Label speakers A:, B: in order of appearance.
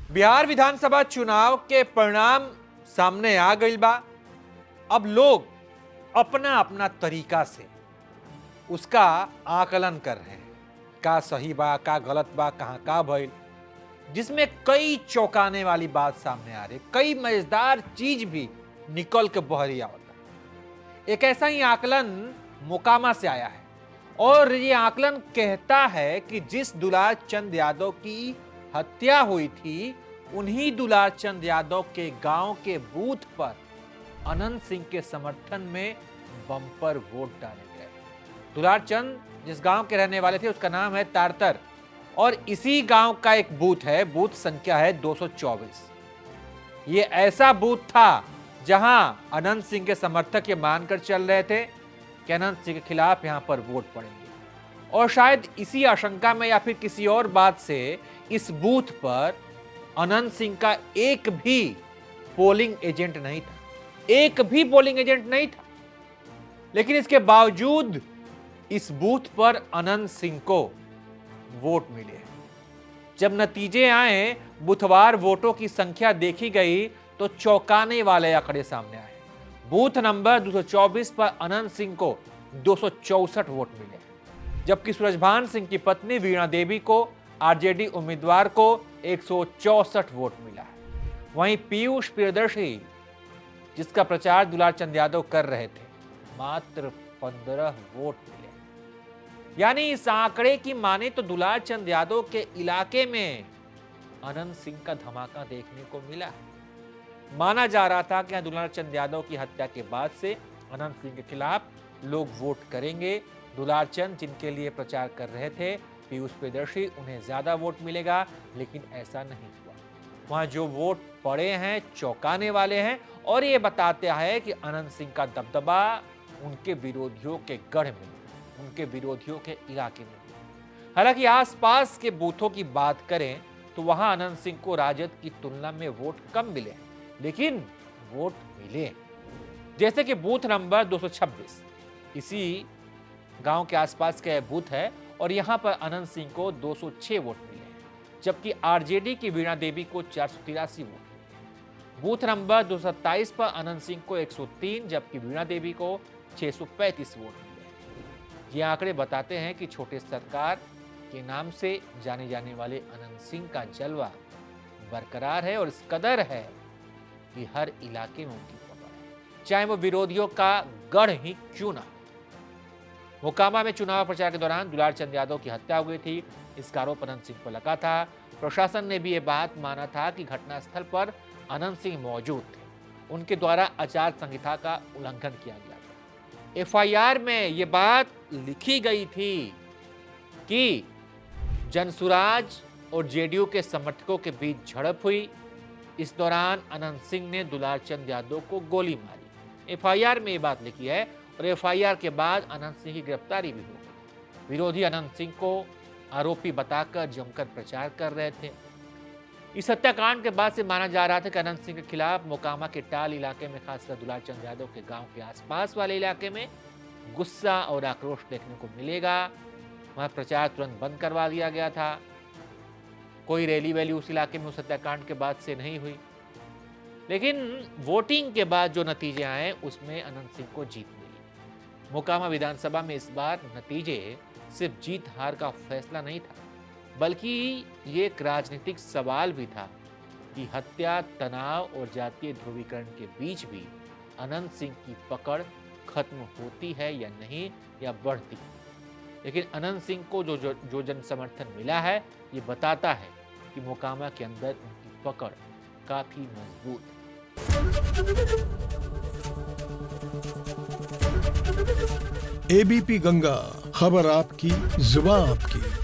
A: बिहार विधानसभा चुनाव के परिणाम सामने आ गई बा। अब लोग अपना अपना तरीका से उसका आकलन कर रहे हैं, का सही बा, का गलत बा, कहां का भइल, जिसमें कई चौंकाने वाली बात सामने आ रही, कई मजेदार चीज भी निकल के बहरी आवता है। एक ऐसा ही आकलन मोकामा से आया है और ये आकलन कहता है कि जिस दुलार चंद यादव की हत्या हुई थी, उन्हीं दुलार चंद यादव के गांव के बूथ पर अनंत सिंह के समर्थन में बम्पर वोट डाले गए। दुलार चंद जिस गांव के रहने वाले थे उसका नाम है तारतर और इसी गांव का एक बूथ है, बूथ संख्या है 224। ये ऐसा बूथ था जहां अनंत सिंह के समर्थक ये मानकर चल रहे थे कि अनंत सिंह के खिलाफ यहां पर वोट पड़ेंगे और शायद इसी आशंका में या फिर किसी और बात से इस बूथ पर अनंत सिंह का एक भी पोलिंग एजेंट नहीं था, एक भी पोलिंग एजेंट नहीं था। लेकिन इसके बावजूद इस बूथ पर अनंत सिंह को वोट मिले। जब नतीजे आए, बुधवार वोटों की संख्या देखी गई तो चौंकाने वाले आंकड़े सामने आए। बूथ नंबर 224 पर अनंत सिंह को 264 वोट मिले, जबकि सूरजभान सिंह की पत्नी वीणा देवी को, आरजेडी उम्मीदवार को 164 वोट मिला है। वहीं पीयूष प्रियदर्शी जिसका प्रचार दुलार चंद यादव कर रहे थे, मात्र 15 वोट मिले। यानी इस आंकड़े की माने तो दुलार चंद यादव के इलाके में अनंत सिंह का धमाका देखने को मिला। माना जा रहा था कि दुलार चंद यादव की हत्या के बाद से अनंत सिंह के खिलाफ लोग वोट करेंगे। दुलार चंद जिनके लिए प्रचार कर रहे थे, पीयूष प्रियदर्शी, उन्हें ज्यादा वोट मिलेगा, लेकिन ऐसा नहीं हुआ। वहां जो वोट पड़े हैं चौंकाने वाले हैं और ये बताते हैं कि अनंत सिंह का दबदबा उनके विरोधियों के गढ़ में, उनके विरोधियों के इलाके में। हालांकि आसपास के बूथों की बात करें तो वहां अनंत सिंह को राजद की तुलना में वोट कम मिले, लेकिन वोट मिले। जैसे कि बूथ नंबर 226 इसी गांव के आसपास का बूथ है और यहां पर अनंत सिंह को 206 वोट मिले, जबकि आरजेडी की वीणा देवी को 483 वोट मिले। बूथ नंबर 227 पर अनंत सिंह को 103, जबकि वीणा देवी को 635 वोट मिले। ये आंकड़े बताते हैं कि छोटे सरकार के नाम से जाने जाने वाले अनंत सिंह का जलवा बरकरार है और इस कदर है कि हर इलाके में उनकी पकड़ है, चाहे वो विरोधियों का गढ़ ही क्यों ना हो। मोकामा में चुनाव प्रचार के दौरान दुलार चंद यादव की हत्या हुई थी, इसका आरोप अनंत सिंह पर लगा था। प्रशासन ने भी ये बात माना था कि घटनास्थल पर अनंत सिंह मौजूद थे, उनके द्वारा आचार संहिता का उल्लंघन किया गया था। एफआईआर में ये बात लिखी गई थी कि जनसुराज और जेडीयू के समर्थकों के बीच झड़प हुई। इस दौरान अनंत सिंह ने दुलार चंद यादव को गोली मारी। एफआईआर में ये बात लिखी है और एफआईआर के बाद अनंत सिंह की गिरफ्तारी भी हो गई। विरोधी अनंत सिंह को आरोपी बताकर जमकर प्रचार कर रहे थे। इस हत्याकांड के बाद से माना जा रहा था कि अनंत सिंह के खिलाफ मोकामा के टाल इलाके में, खासकर दुलार चंद यादव के गांव के आसपास वाले इलाके में गुस्सा और आक्रोश देखने को मिलेगा। वहां प्रचार तुरंत बंद करवा दिया गया था। कोई रैली वैली उस इलाके में उस हत्याकांड के बाद से नहीं हुई। लेकिन वोटिंग के बाद जो नतीजे आए उसमें अनंत सिंह को जीत मिली। मोकामा विधानसभा में इस बार नतीजे सिर्फ जीत हार का फैसला नहीं था, बल्कि ये एक राजनीतिक सवाल भी था कि हत्या, तनाव और जातीय ध्रुवीकरण के बीच भी अनंत सिंह की पकड़ खत्म होती है या नहीं, या बढ़ती है। लेकिन अनंत सिंह को जो जन समर्थन मिला है, ये बताता है कि मोकामा के अंदर उनकी पकड़ काफी मजबूत है।
B: एबीपी गंगा, खबर आपकी, जुबान आपकी।